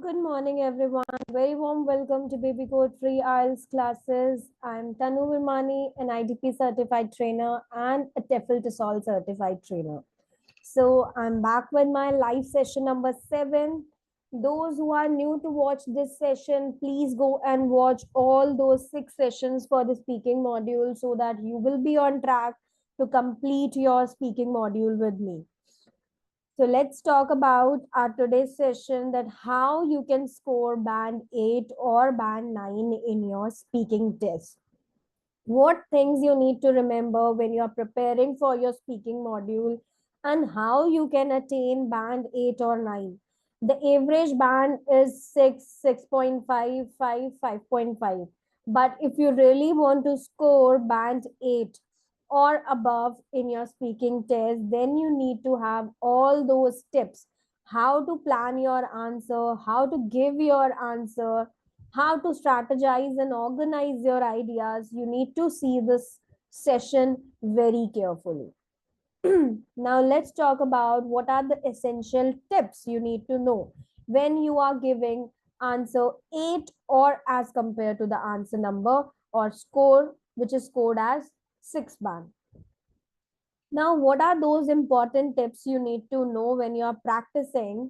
Good morning, everyone. Very warm welcome to babycode free IELTS classes. I'm Tanu Virmani, an IDP certified trainer and a TEFL to Solve certified trainer. So I'm back with my live session number 7. Those who are new to watch this session, please go and watch all those 6 sessions for the speaking module so that you will be on track to complete your speaking module with me. So let's talk about our today's session, that how you can score band 8 or band 9 in your speaking test. What things you need to remember when you are preparing for your speaking module, and how you can attain band 8 or 9. The average band is 6, 6.5, 5, 5.5. But if you really want to score band 8 or above in your speaking test, then you need to have all those tips: how to plan your answer, how to give your answer, how to strategize and organize your ideas. You need to see this session very carefully. Now let's talk about what are the essential tips you need to know when you are giving answer 8 or as compared to the answer number or score which is scored as 6 band. Now, what are those important tips you need to know when you are practicing?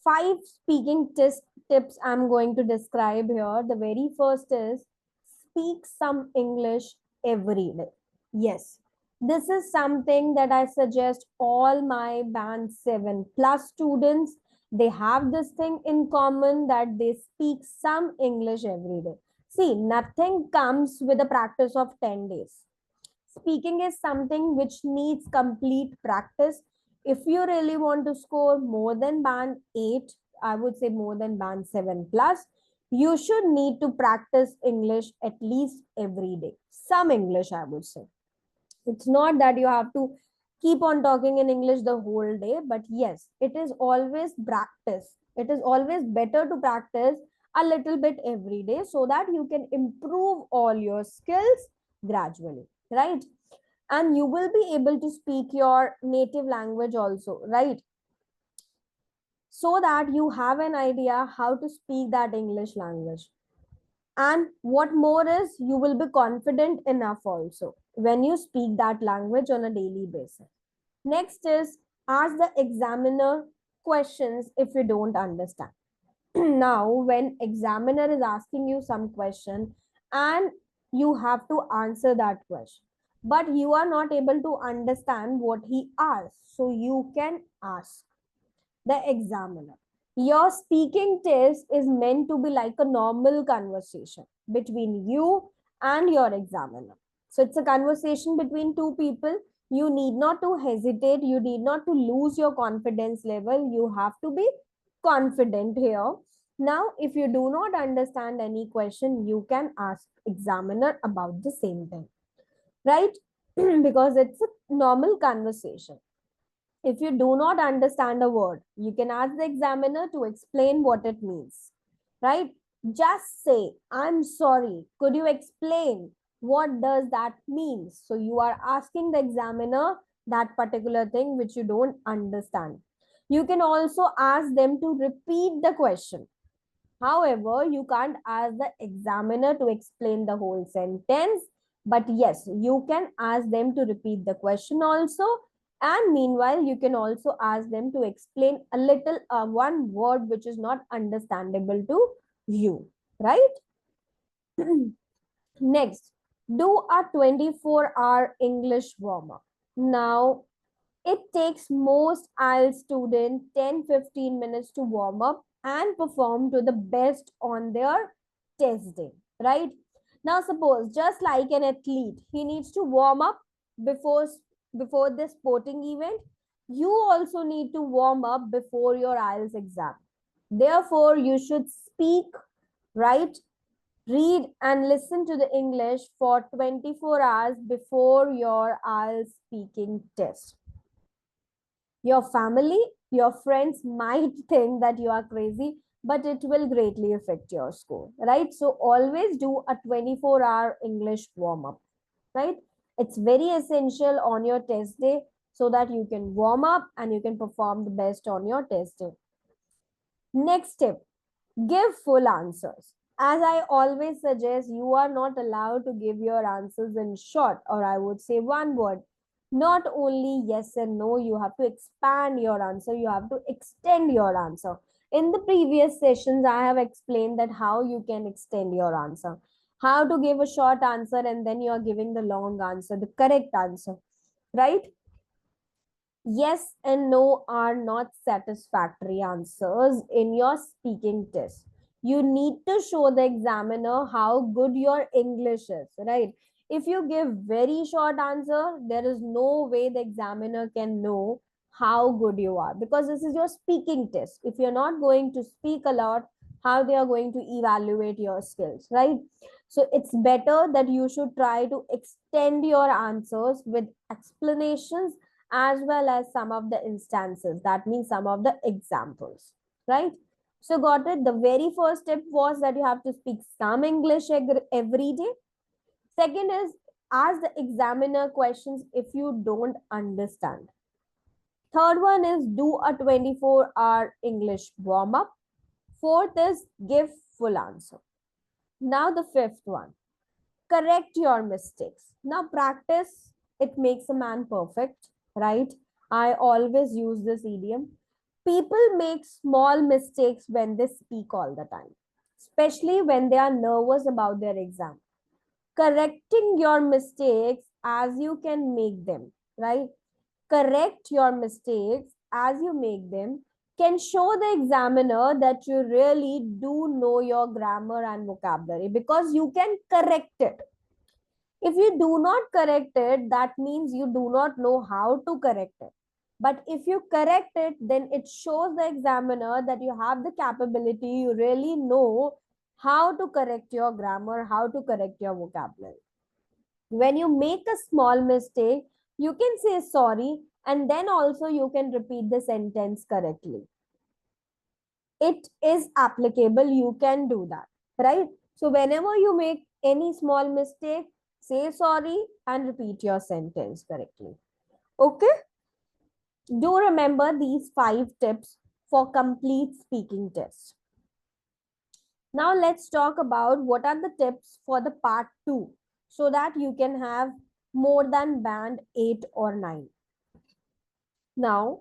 5 speaking tips I'm going to describe here. The very first is speak some English every day. Yes, this is something that I suggest all my band 7 plus students. They have this thing in common, that they speak some English every day. See, nothing comes with a practice of 10 days. Speaking is something which needs complete practice. If you really want to score more than band 8, I would say more than band 7 plus, you should need to practice English at least every day. Some English, I would say. It's not that you have to keep on talking in English the whole day, but yes, it is always practice. It is always better to practice a little bit every day so that you can improve all your skills gradually, right? And you will be able to speak your native language also, right? So that you have an idea how to speak that English language. And what more is, you will be confident enough also when you speak that language on a daily basis. Next is ask the examiner questions if you don't understand. Now, when examiner is asking you some question and you have to answer that question, but you are not able to understand what he asks, so you can ask the examiner. Your speaking test is meant to be like a normal conversation between you and your examiner. So it's a conversation between two people. You need not to hesitate. You need not to lose your confidence level. You have to be confident here. Now, if you do not understand any question, you can ask examiner about the same thing, right? Because it's a normal conversation. If you do not understand a word, you can ask the examiner to explain what it means, right? Just say, I'm sorry, could you explain what does that mean? So you are asking the examiner that particular thing which you don't understand. You can also ask them to repeat the question. However, you can't ask the examiner to explain the whole sentence, but yes, you can ask them to repeat the question also. And meanwhile, you can also ask them to explain a little one word which is not understandable to you, right? Next, do a 24-hour English warm-up. Now, it takes most IELTS students 10-15 minutes to warm up and perform to the best on their test day, right? Now, suppose just like an athlete, he needs to warm up before before this sporting event. You also need to warm up before your IELTS exam. Therefore, you should speak, right? Read and listen to the English for 24 hours before your IELTS speaking test. Your family, your friends might think that you are crazy, but it will greatly affect your score, right? So always do a 24-hour English warm-up, right? It's very essential on your test day so that you can warm up and you can perform the best on your test day. Next tip, Give full answers. As I always suggest, you are not allowed to give your answers in short, or I would say one word. Not only yes and no, you have to expand your answer, you have to extend your answer. In the previous sessions, I have explained that how you can extend your answer, how to give a short answer, and then you are giving the long answer, the correct answer, right? Yes and no are not satisfactory answers in your speaking test. You need to show the examiner how good your English is, right? If you give very short answer, there is no way the examiner can know how good you are, because this is your speaking test. If you're not going to speak a lot, how they are going to evaluate your skills, right? So it's better that you should try to extend your answers with explanations as well as some of the instances. That means some of the examples, right? So, got it? The very first step was that you have to speak some English every day. Second is ask the examiner questions if you don't understand. Third one is do a 24-hour English warm up. Fourth is give full answer. Now, the fifth one, correct your mistakes. Now, practice, it makes a man perfect, right? I always use this idiom. People make small mistakes when they speak all the time, especially when they are nervous about their exam. Correcting your mistakes as you can make them, right? Correct your mistakes as you make them can show the examiner that you really do know your grammar and vocabulary, because you can correct it. If you do not correct it, that means you do not know how to correct it. But if you correct it, then it shows the examiner that you have the capability, you really know how to correct your grammar, how to correct your vocabulary. When you make a small mistake, you can say sorry, and then also you can repeat the sentence correctly. It is applicable, you can do that, right? So whenever you make any small mistake, say sorry and repeat your sentence correctly. Okay, do remember these 5 tips for complete speaking test. Now let's talk about what are the tips for the part 2, so that you can have more than band 8 or 9. Now,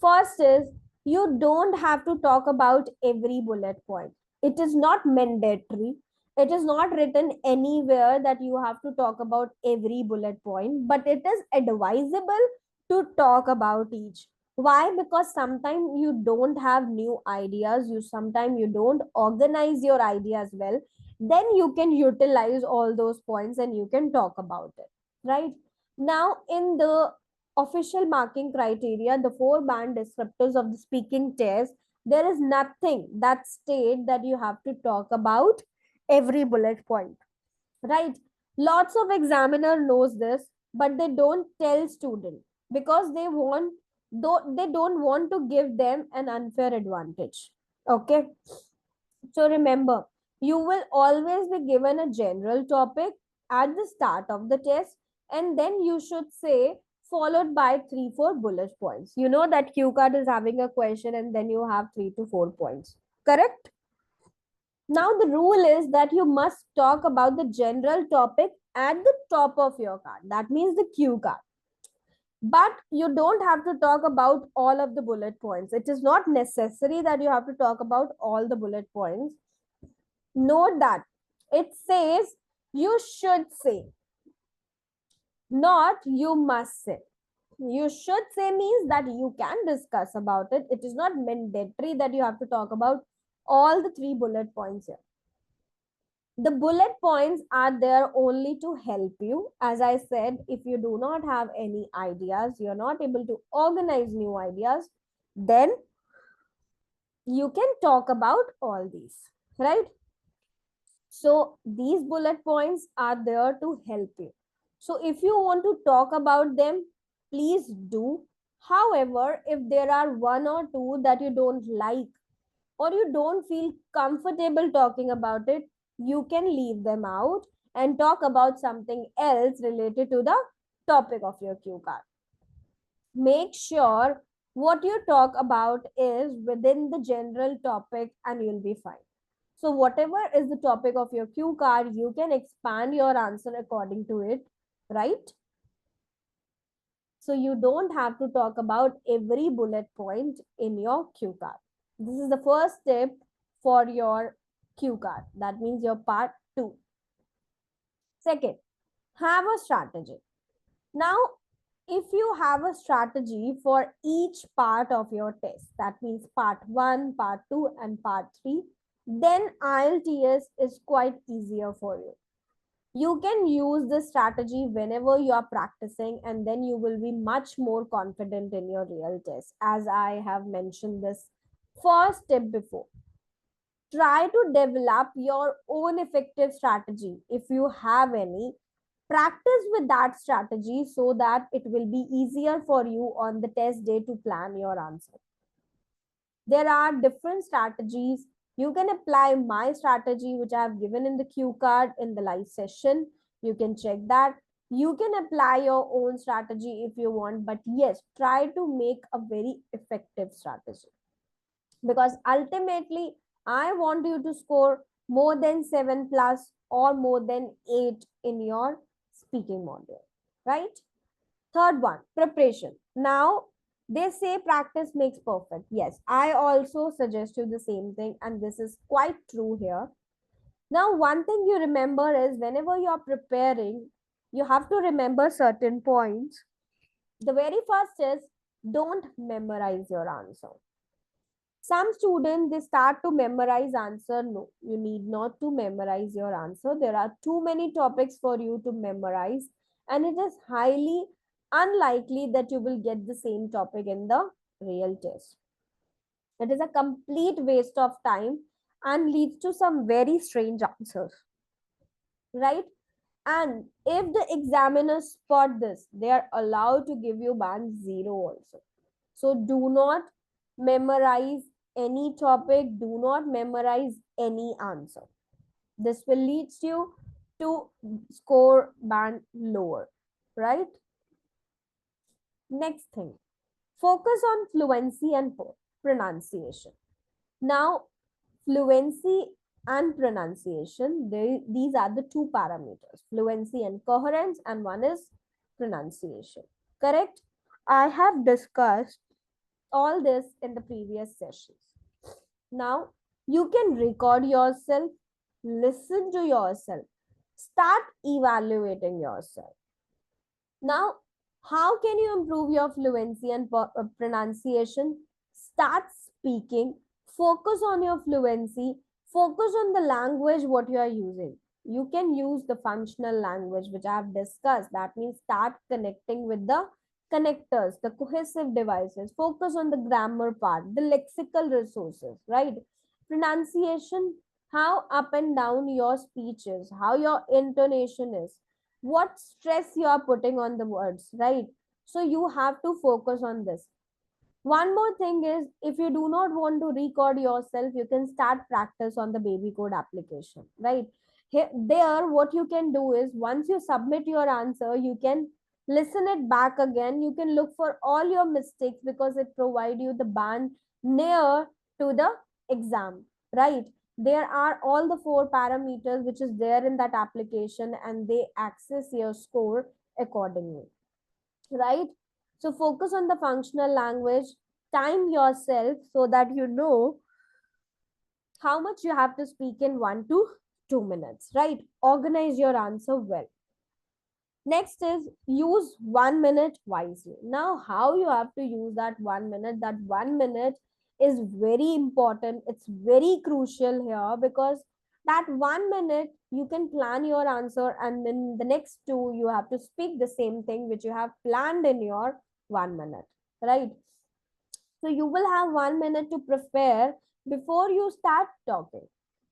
first is you don't have to talk about every bullet point. It is not mandatory. It is not written anywhere that you have to talk about every bullet point, but it is advisable to talk about each. Why? Because sometimes you don't have new ideas, you sometimes you don't organize your ideas well, then you can utilize all those points and you can talk about it, right? Now, in the official marking criteria, the 4 band descriptors of the speaking test, there is nothing that state that you have to talk about every bullet point, right? Lots of examiner knows this, but they don't tell student, because they want, though they don't want to give them an unfair advantage. Okay, so remember, you will always be given a general topic at the start of the test, and then you should say followed by 3 4 bullet points. You know that cue card is having a question and then you have 3 to 4 points. Correct? Now the rule is that you must talk about the general topic at the top of your card. That means the cue card. But you don't have to talk about all of the bullet points. It is not necessary that you have to talk about all the bullet points. Note that it says you should say, not you must say. You should say means that you can discuss about it. It is not mandatory that you have to talk about all the 3 bullet points here. The bullet points are there only to help you. As I said, if you do not have any ideas, you're not able to organize new ideas, then you can talk about all these, right? So these bullet points are there to help you. So if you want to talk about them, please do. However, if there are 1 or 2 that you don't like or you don't feel comfortable talking about it, you can leave them out and talk about something else related to the topic of your cue card. Make sure What you talk about is within the general topic and you'll be fine. So whatever is the topic of your cue card, you can expand your answer according to it, right? So you don't have to talk about every bullet point in your cue card. This is the first step for your cue card. That means your part 2. Second, have a strategy. Now, if you have a strategy for each part of your test, that means part 1, part 2, and part 3, then IELTS is quite easier for you. You can use this strategy whenever you are practicing, and then you will be much more confident in your real test, as I have mentioned this first step before. Try to develop your own effective strategy if you have any. Practice with that strategy so that it will be easier for you on the test day to plan your answer. There are different strategies. You can apply my strategy, which I have given in the cue card in the live session. You can check that. You can apply your own strategy if you want, but yes, try to make a very effective strategy, because ultimately I want you to score more than 7 plus or more than 8 in your speaking module, right? Third one, preparation. Now, they say practice makes perfect. Yes, I also suggest you the same thing, and this is quite true here. Now, one thing you remember is whenever you're preparing, you have to remember certain points. The very first is don't memorize your answer. Some students, they start to memorize answer. No, you need not to memorize your answer. There are too many topics for you to memorize, and it is highly unlikely that you will get the same topic in the real test. It is a complete waste of time and leads to some very strange answers, right? And if the examiners spot this, they are allowed to give you band 0 also. So do not memorize any topic, do not memorize any answer. This will lead you to score band lower, right? Next thing, focus on fluency and pronunciation. Now, fluency and pronunciation, these are the two parameters, fluency and coherence, and one is pronunciation, correct? I have discussed all this in the previous sessions. Now, you can record yourself, listen to yourself, start evaluating yourself. Now, how can you improve your fluency and pronunciation? Start speaking, focus on your fluency, focus on the language what you are using. You can use the functional language which I have discussed. That means start connecting with the connectors, the cohesive devices. Focus on the grammar part, the lexical resources, right? Pronunciation, how up and down your speech is, how your intonation is, what stress you are putting on the words, right? So you have to focus on this. One more thing is, if you do not want to record yourself, you can start practice on the babycode application, right? Here, there, what you can do is, once you submit your answer, you can listen it back again. You can look for all your mistakes because it provide you the band near to the exam, right? There are all the 4 parameters which is there in that application, and they access your score accordingly, right? So focus on the functional language, time yourself so that you know how much you have to speak in 1 to 2 minutes, right? Organize your answer well. Next is use 1 minute wisely. Now, how you have to use that 1 minute? That 1 minute is very important. It's very crucial here, because that 1 minute you can plan your answer, and then the next 2 you have to speak the same thing which you have planned in your 1 minute, right? So you will have 1 minute to prepare before you start talking.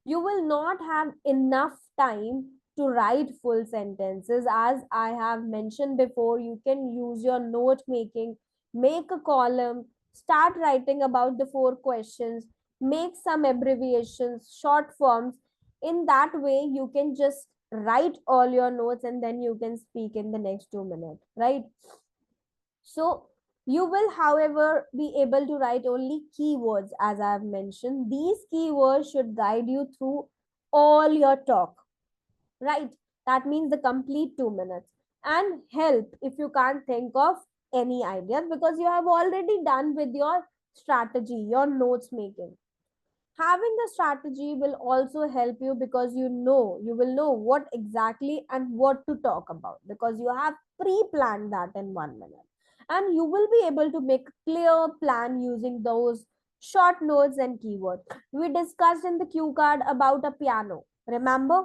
You will not have enough time to write full sentences. As I have mentioned before, you can use your note making, make a column, start writing about the 4 questions, make some abbreviations, short forms. In that way, you can just write all your notes and then you can speak in the next 2 minutes, right? So You will, however, be able to write only keywords as I have mentioned. These keywords should guide you through all your talk, right? That means the complete 2 minutes, and help if you can't think of any ideas because you have already done with your strategy, your notes making. Having a strategy will also help you because you will know what exactly and what to talk about because you have pre-planned that in 1 minute, and you will be able to make a clear plan using those short notes and keywords. We discussed in the cue card about a piano, remember?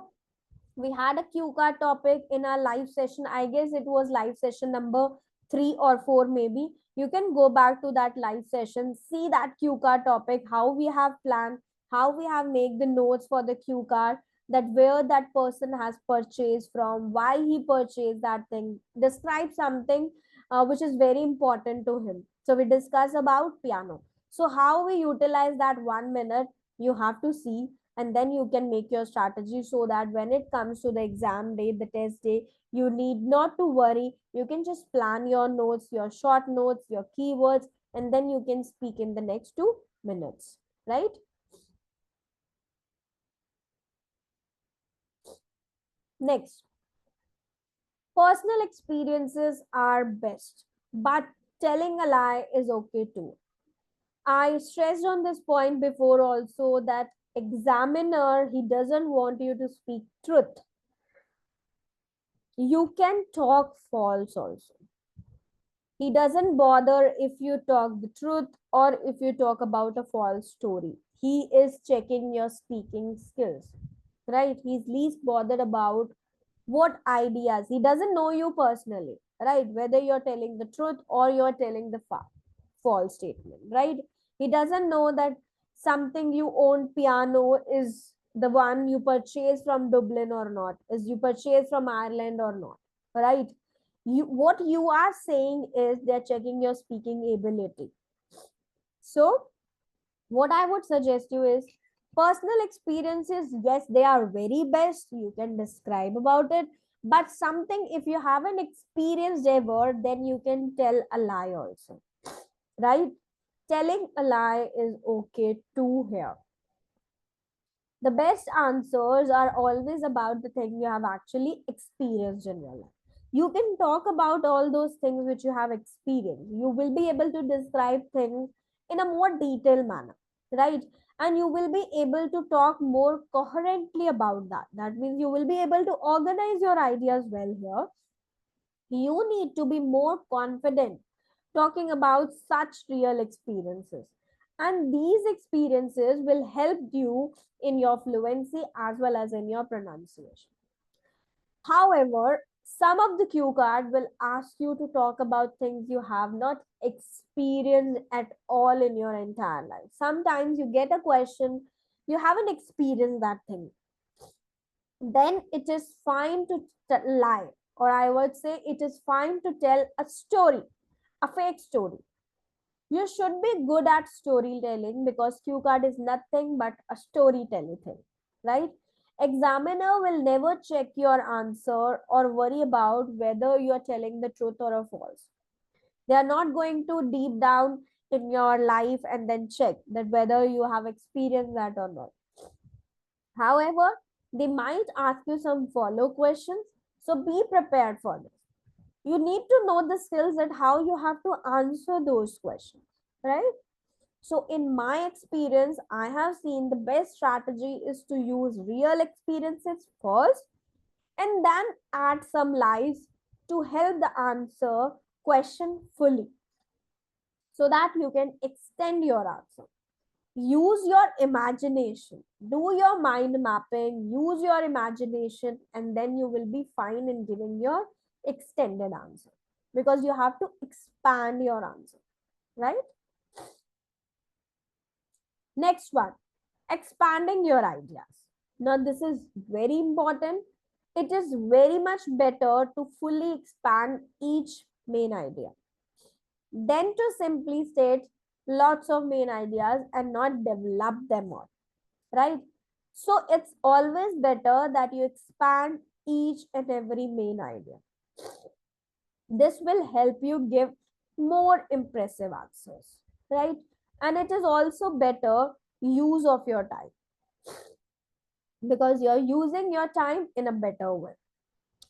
We had a cue card topic in our live session. I guess it was live session number 3 or 4, maybe. You can go back to that live session, see that cue card topic, how we have planned, how we have made the notes for the cue card, that where that person has purchased from, why he purchased that thing, describe something which is very important to him. So we discuss about piano. So how we utilize that 1 minute, you have to see, and then you can make your strategy so that when it comes to the exam day, the test day, you need not to worry. You can just plan your notes, your short notes, your keywords, and then you can speak in the next 2 minutes, right? Next, personal experiences are best, but telling a lie is okay too. I stressed on this point before also, that examiner, he doesn't want you to speak truth. You can talk false also. He doesn't bother if you talk the truth or if you talk about a false story. He is checking your speaking skills, right? He's least bothered about what ideas. He doesn't know you personally, right? Whether you're telling the truth or you're telling the false statement, right? He doesn't know that something you own piano is the one you purchased from Dublin or not, is you purchased from Ireland or not, right? What you are saying is they're checking your speaking ability. So what I would suggest you is, personal experiences, yes, they are very best, you can describe about it, but something, if you haven't experienced ever, then you can tell a lie also, right? Telling a lie is okay too here. The best answers are always about the thing you have actually experienced in your life. You can talk about all those things which you have experienced. You will be able to describe things in a more detailed manner, right? And you will be able to talk more coherently about that. That means you will be able to organize your ideas well here. You need to be more confident talking about such real experiences. And these experiences will help you in your fluency as well as in your pronunciation. However, some of the cue card will ask you to talk about things you have not experienced at all in your entire life. Sometimes you get a question, you haven't experienced that thing. Then it is fine to lie, or I would say it is fine to tell a story, a fake story. You should be good at storytelling because cue card is nothing but a storytelling thing, right? Examiner will never check your answer or worry about whether you are telling the truth or a false. They are not going to deep down in your life and then check that whether you have experienced that or not. However, they might ask you some follow questions, so be prepared for this. You need to know the skills and how you have to answer those questions, right? So in my experience, I have seen the best strategy is to use real experiences first and then add some lies to help the answer question fully so that you can extend your answer. Use your imagination, do your mind mapping, use your imagination, and then you will be fine in giving your extended answer because you have to expand your answer, right? Next one, expanding your ideas. Now this is very important. It is very much better to fully expand each main idea than to simply state lots of main ideas and not develop them all, right? So it's always better that you expand each and every main idea. This will help you give more impressive answers, right? And it is also better use of your time because you're using your time in a better way.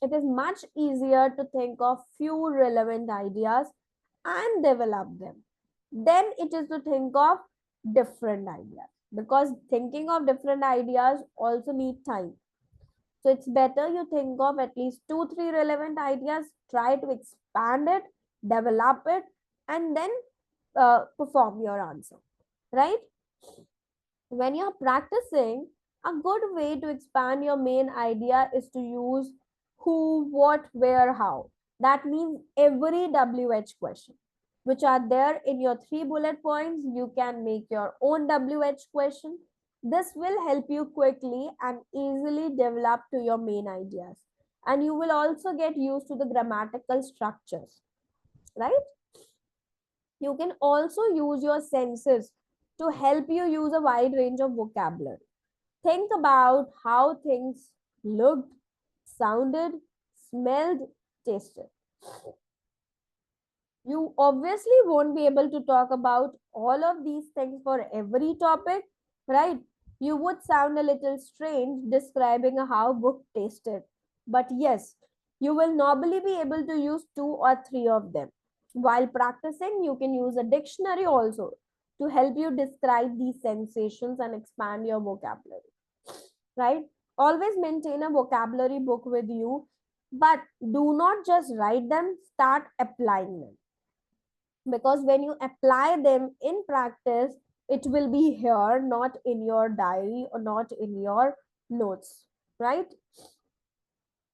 It is much easier to think of few relevant ideas and develop them. Then it is to think of different ideas because thinking of different ideas also need time. So it's better you think of at least two, three relevant ideas, try to expand it, develop it, and then perform your answer, right? When you're practicing, a good way to expand your main idea is to use who, what, where, how. That means every WH question, which are there in your 3 bullet points, you can make your own WH question. This will help you quickly and easily develop to your main ideas. And you will also get used to the grammatical structures, right? You can also use your senses to help you use a wide range of vocabulary. Think about how things looked, sounded, smelled, tasted. You obviously won't be able to talk about all of these things for every topic, right? You would sound a little strange describing how book tasted. But yes, you will normally be able to use two or three of them. While practicing, you can use a dictionary also to help you describe these sensations and expand your vocabulary, right? Always maintain a vocabulary book with you, but do not just write them, start applying them. Because when you apply them in practice, it will be here, not in your diary or not in your notes, right?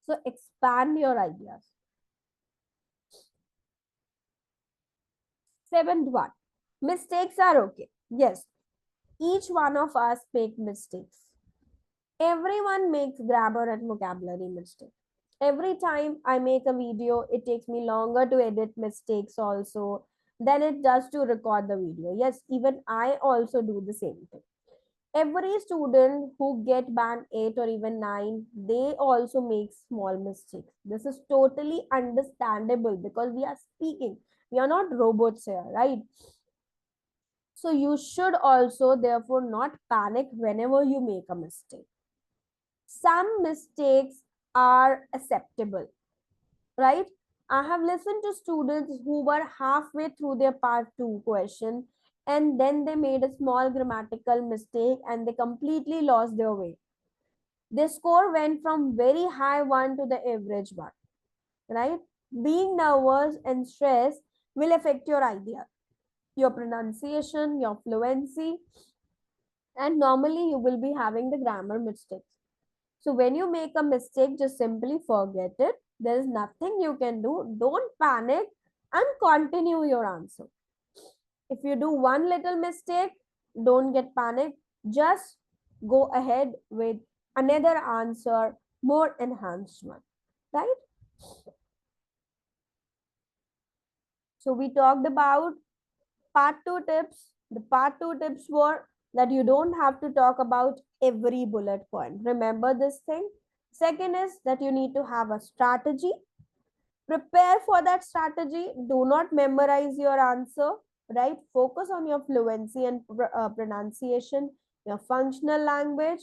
So expand your ideas. Seventh one, mistakes are okay. Yes, each one of us make mistakes. Everyone makes grammar and vocabulary mistakes. Every time I make a video, it takes me longer to edit mistakes also than it does to record the video. Yes, even I also do the same thing. Every student who get band 8 or even 9, they also make small mistakes. This is totally understandable because we are speaking. We are not robots here, right? So you should also therefore not panic whenever you make a mistake. Some mistakes are acceptable, right? I have listened to students who were halfway through their part 2 question and then they made a small grammatical mistake and they completely lost their way. Their score went from very high one to the average one, right? Being nervous and stressed will affect your idea, your pronunciation, your fluency, and normally you will be having the grammar mistakes. So when you make a mistake, just simply forget it. There is nothing you can do. Don't panic and continue your answer. If you do one little mistake, don't get panicked. Just go ahead with another answer, more enhanced one, right? So we talked about part 2 tips. The part 2 tips were that you don't have to talk about every bullet point. Remember this thing. Second is that you need to have a strategy. Prepare for that strategy. Do not memorize your answer, right? Focus on your fluency and pronunciation, your functional language.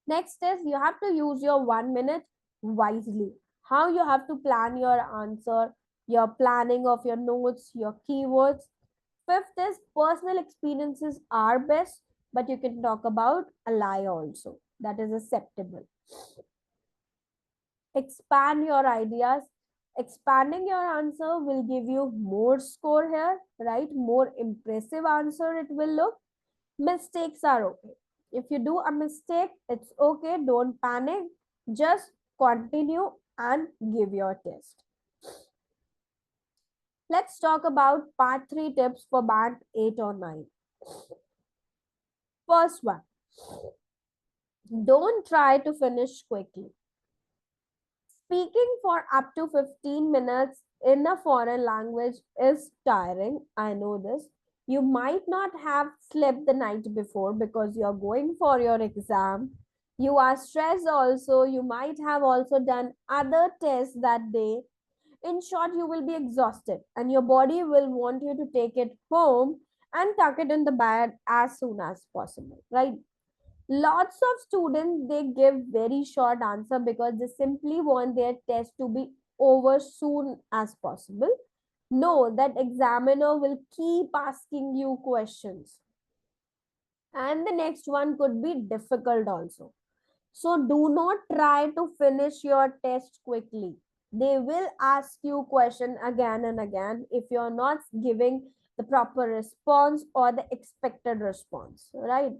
Next is you have to use your 1 minute wisely. How you have to plan your answer, your planning of your notes, your keywords. Fifth is personal experiences are best, but you can talk about a lie also. That is acceptable. Expand your ideas. Expanding your answer will give you more score here, right? More impressive answer it will look. Mistakes are okay. If you do a mistake, it's okay. Don't panic. Just continue and give your test. Let's talk about part 3 tips for band 8 or 9. First one, don't try to finish quickly. Speaking for up to 15 minutes in a foreign language is tiring. I know this. You might not have slept the night before because you're going for your exam. You are stressed also. You might have also done other tests that day. In short, you will be exhausted and your body will want you to take it home and tuck it in the bed as soon as possible, right? Lots of students, they give very short answer because they simply want their test to be over soon as possible. Know that examiner will keep asking you questions, and the next one could be difficult also. So do not try to finish your test quickly. They will ask you question again and again if you're not giving the proper response or the expected response, right?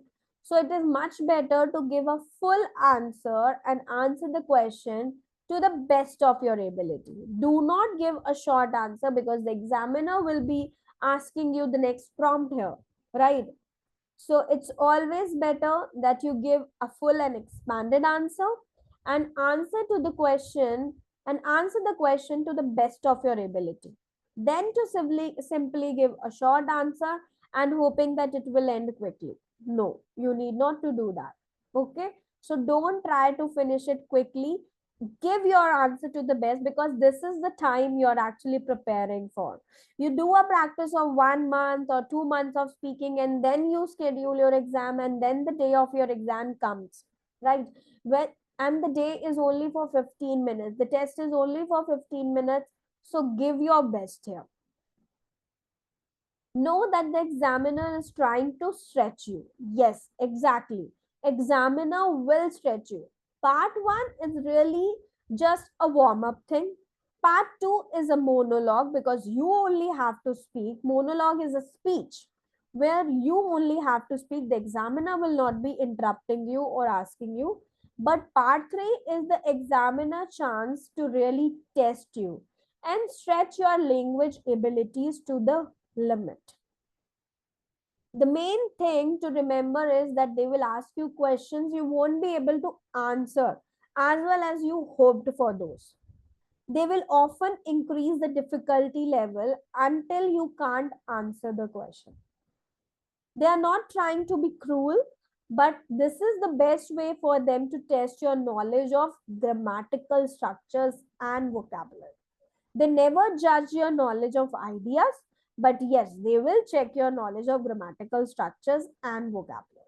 So it is much better to give a full answer and answer the question to the best of your ability. Do not give a short answer because the examiner will be asking you the next prompt here, right? So it's always better that you give a full and expanded answer and answer the question to the best of your ability. Then to simply give a short answer and hoping that it will end quickly. No, you need not to do that. Okay? So don't try to finish it quickly. Give your answer to the best because this is the time you're actually preparing for. You do a practice of 1 month or 2 months of speaking and then you schedule your exam and then the day of your exam comes, right? When and the day is only for 15 minutes, the test is only for 15 minutes, so give your best here. Know that the examiner is trying to stretch you. Yes, exactly. Examiner will stretch you. Part 1 is really just a warm up thing. Part 2 is a monologue because you only have to speak. Monologue is a speech where you only have to speak. The examiner will not be interrupting you or asking you. But part 3 is the examiner chance to really test you and stretch your language abilities to the limit. The main thing to remember is that they will ask you questions you won't be able to answer as well as you hoped for those. They will often increase the difficulty level until you can't answer the question. They are not trying to be cruel, but this is the best way for them to test your knowledge of grammatical structures and vocabulary. They never judge your knowledge of ideas, but yes, they will check your knowledge of grammatical structures and vocabulary.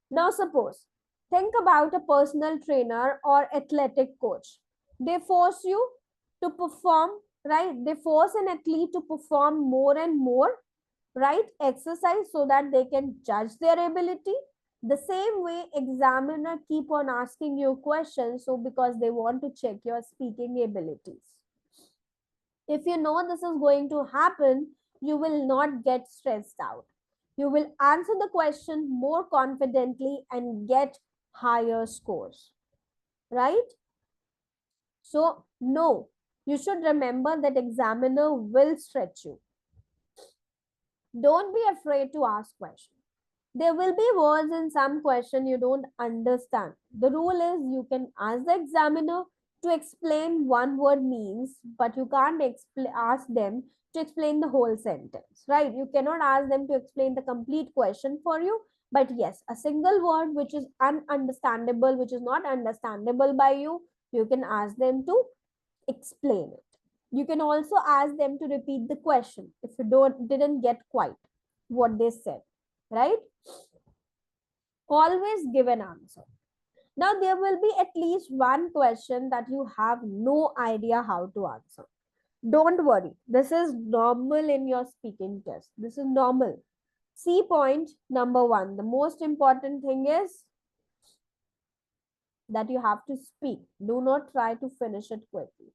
Now, suppose, think about a personal trainer or athletic coach. They force you to perform, right? They force an athlete to perform more and more, right? Exercise so that they can judge their ability. The same way, examiner keep on asking you questions, so because they want to check your speaking abilities. If you know this is going to happen, you will not get stressed out. You will answer the question more confidently and get higher scores, right? So, no, you should remember that examiner will stretch you. Don't be afraid to ask questions. There will be words in some question you don't understand. The rule is you can ask the examiner to explain one word means, but you can't ask them to explain the whole sentence, right? You cannot ask them to explain the complete question for you. But yes, a single word which is ununderstandable, which is not understandable by you, you can ask them to explain it. You can also ask them to repeat the question if you didn't get quite what they said, right? Always give an answer. Now, there will be at least one question that you have no idea how to answer. Don't worry. This is normal in your speaking test. This is normal. See point number 1. The most important thing is that you have to speak. Do not try to finish it quickly.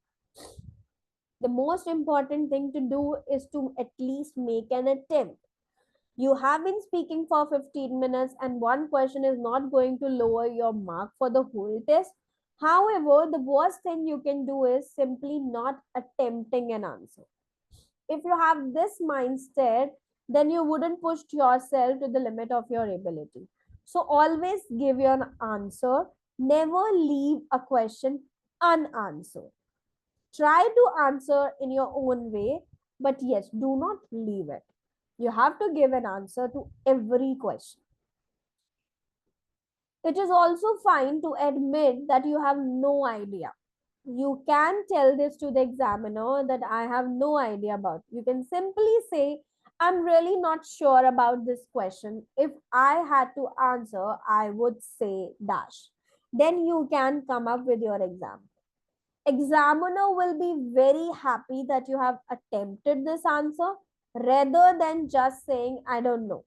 The most important thing to do is to at least make an attempt. You have been speaking for 15 minutes and one question is not going to lower your mark for the whole test. However, the worst thing you can do is simply not attempting an answer. If you have this mindset, then you wouldn't push yourself to the limit of your ability. So always give your answer. Never leave a question unanswered. Try to answer in your own way, but yes, do not leave it. You have to give an answer to every question. It is also fine to admit that you have no idea. You can tell this to the examiner that I have no idea about. You can simply say, I'm really not sure about this question. If I had to answer, I would say dash. Then you can come up with your exam. Examiner will be very happy that you have attempted this answer rather than just saying, I don't know,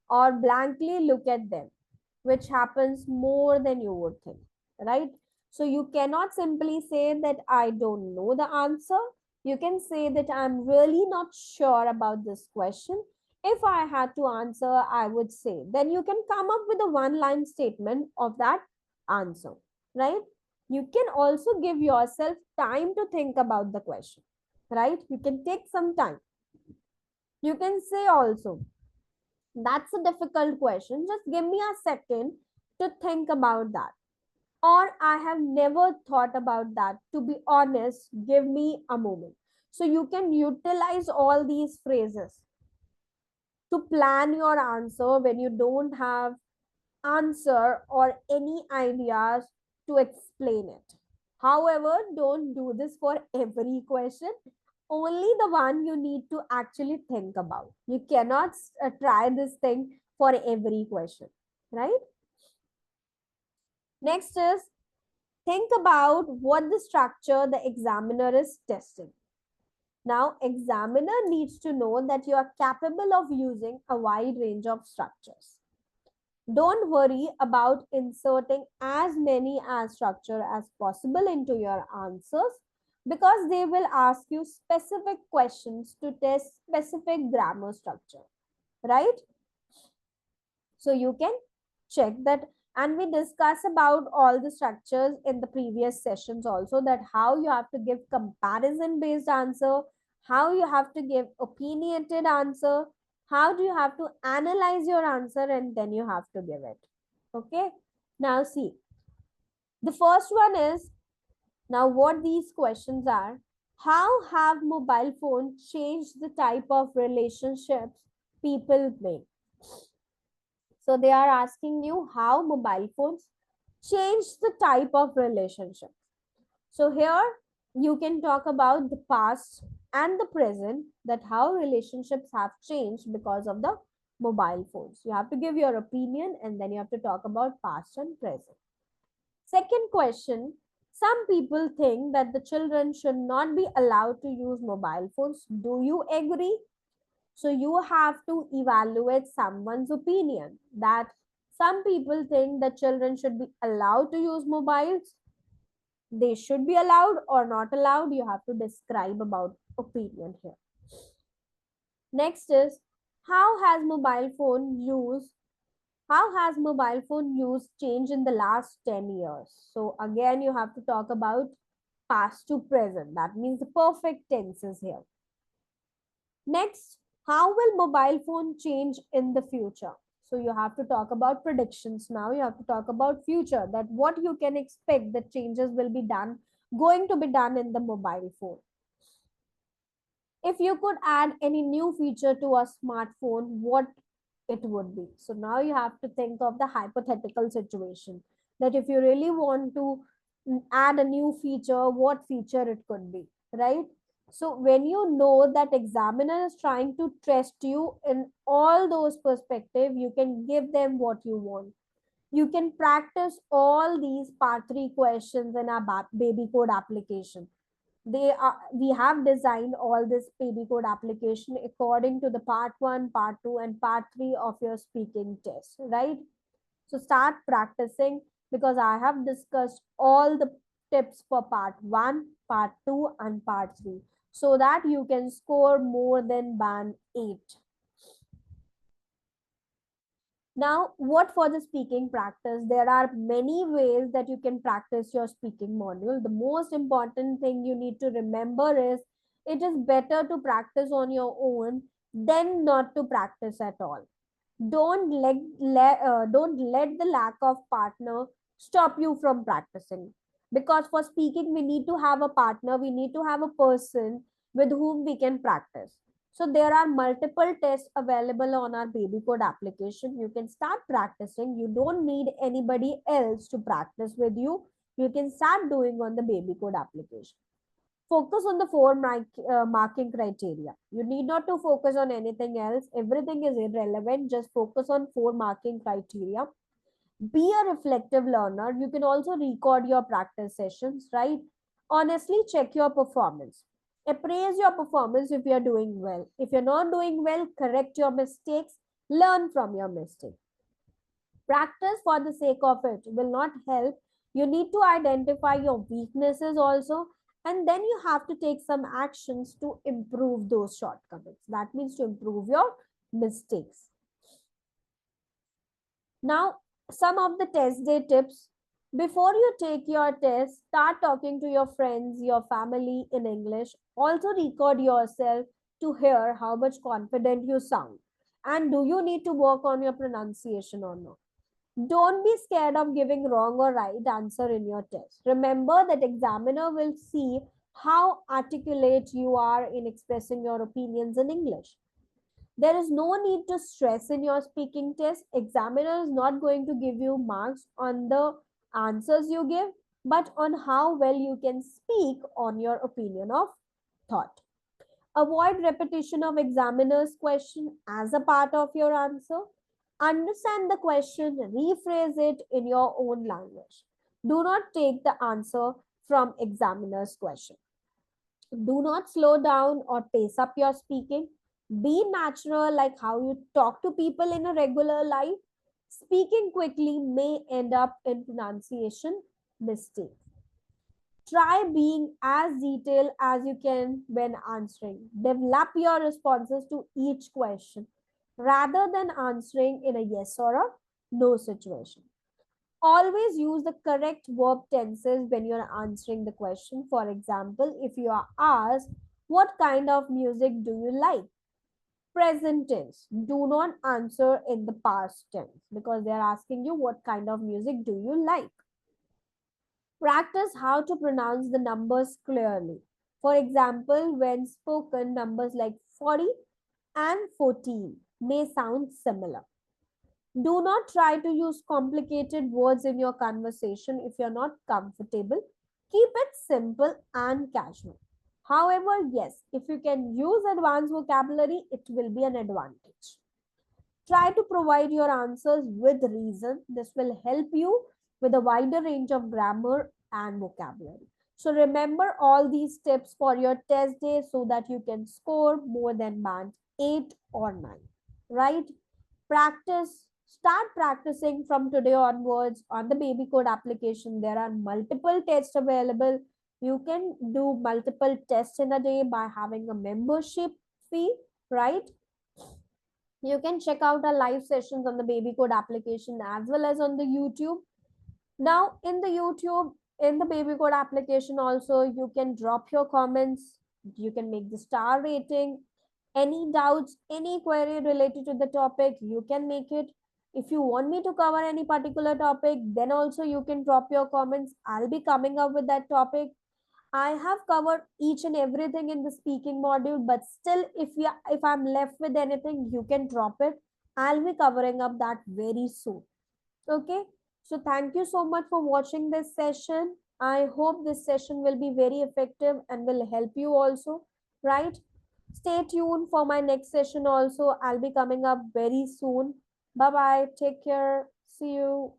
or blankly look at them, which happens more than you would think, right? So you cannot simply say that I don't know the answer. You can say that I'm really not sure about this question. If I had to answer, I would say. Then you can come up with a one line statement of that answer, right? You can also give yourself time to think about the question, right? You can take some time. You can say also, that's a difficult question. Just give me a second to think about that. Or I have never thought about that. To be honest, give me a moment. So you can utilize all these phrases to plan your answer when you don't have answer or any ideas to explain it. However, don't do this for every question. Only the one you need to actually think about. You cannot try this thing for every question, right? Next is, think about what the structure the examiner is testing. Now, examiner needs to know that you are capable of using a wide range of structures. Don't worry about inserting as many as structure as possible into your answers, because they will ask you specific questions to test specific grammar structure, right? So you can check that. And we discuss about all the structures in the previous sessions also, that how you have to give comparison based answer, how you have to give opinionated answer, how do you have to analyze your answer, and then you have to give it. Okay, now see, the first one is, now what these questions are: how have mobile phones changed the type of relationships people make? So they are asking you how mobile phones change the type of relationship. So here you can talk about the past and the present, that how relationships have changed because of the mobile phones. You have to give your opinion and then you have to talk about past and present. Second question, some people think that the children should not be allowed to use mobile phones. Do you agree? So you have to evaluate someone's opinion, that some people think that children should be allowed to use mobiles. They should be allowed or not allowed. You have to describe about opinion here. Next is, how has mobile phone use how has mobile phone use changed in the last 10 years? So again, you have to talk about past to present. That means the perfect tenses here. Next, how will mobile phone change in the future? So you have to talk about predictions now. You have to talk about future, that what you can expect that changes will be done, going to be done in the mobile phone. If you could add any new feature to a smartphone, what it would be? So now you have to think of the hypothetical situation, that if you really want to add a new feature, what feature it could be, right? So when you know that examiner is trying to test you in all those perspectives, you can give them what you want. You can practice all these part 3 questions in our baby code application. We have designed all this baby code application according to the part 1, part 2, and part 3 of your speaking test, right? So start practicing, because I have discussed all the tips for part 1, part 2, and part 3, so that you can score more than band 8. Now, what for the speaking practice? There are many ways that you can practice your speaking module. The most important thing you need to remember is, it is better to practice on your own than not to practice at all. Don't let the lack of partner stop you from practicing, because for speaking we need to have a partner, we need to have a person with whom we can practice. So there are multiple tests available on our baby code application. You can start practicing. You don't need anybody else to practice with you. you can start doing on the baby code application. Focus on the four marking criteria. You need not to focus on anything else. Everything is irrelevant. Just focus on four marking criteria. Be a reflective learner. You can also record your practice sessions, right? Honestly, check your performance. Appraise your performance if you're doing well. If you're not doing well, correct your mistakes. Learn from your mistakes. Practice for the sake of it will not help. You need to identify your weaknesses also, and then you have to take some actions to improve those shortcomings. That means to improve your mistakes. Now, some of the test day tips. Before you take your test, start talking to your friends, your family in English. Also record yourself to hear how much confident you sound. And do you need to work on your pronunciation or not? Don't be scared of giving wrong or right answer in your test. Remember that examiner will see how articulate you are in expressing your opinions in English. There is no need to stress in your speaking test. Examiner is not going to give you marks on the answers you give, but on how well you can speak on your opinion of thought. Avoid repetition of examiner's question as a part of your answer. Understand the question, rephrase it in your own language. Do not take the answer from examiner's question. Do not slow down or pace up your speaking. Be natural, like how you talk to people in a regular life. Speaking quickly may end up in pronunciation mistakes. Try being as detailed as you can when answering. Develop your responses to each question rather than answering in a yes or a no situation. Always use the correct verb tenses when you're answering the question. For example, if you are asked, what kind of music do you like? Present tense. Do not answer in the past tense because they're asking you what kind of music do you like. Practice how to pronounce the numbers clearly. For example, when spoken, numbers like 40 and 14 may sound similar. Do not try to use complicated words in your conversation if you're not comfortable. Keep it simple and casual. However, yes, if you can use advanced vocabulary, it will be an advantage. Try to provide your answers with reason. This will help you with a wider range of grammar and vocabulary. So remember all these tips for your test day so that you can score more than band 8 or 9. Right? Start practicing from today onwards on the baby code application. There are multiple tests available. You can do multiple tests in a day by having a membership fee, right? You can check out our live sessions on the baby code application as well as on the YouTube. Now in the YouTube, in the baby code application also, you can drop your comments, you can make the star rating, any doubts, any query related to the topic, you can make it. If you want me to cover any particular topic, then also you can drop your comments. I'll be coming up with that topic. I have covered each and everything in the speaking module, but still, if I'm left with anything, you can drop it. I'll be covering up that very soon. Okay. So thank you so much for watching this session. I hope this session will be very effective and will help you also, right? Stay tuned for my next session also. I'll be coming up very soon. Bye bye. Take care. See you.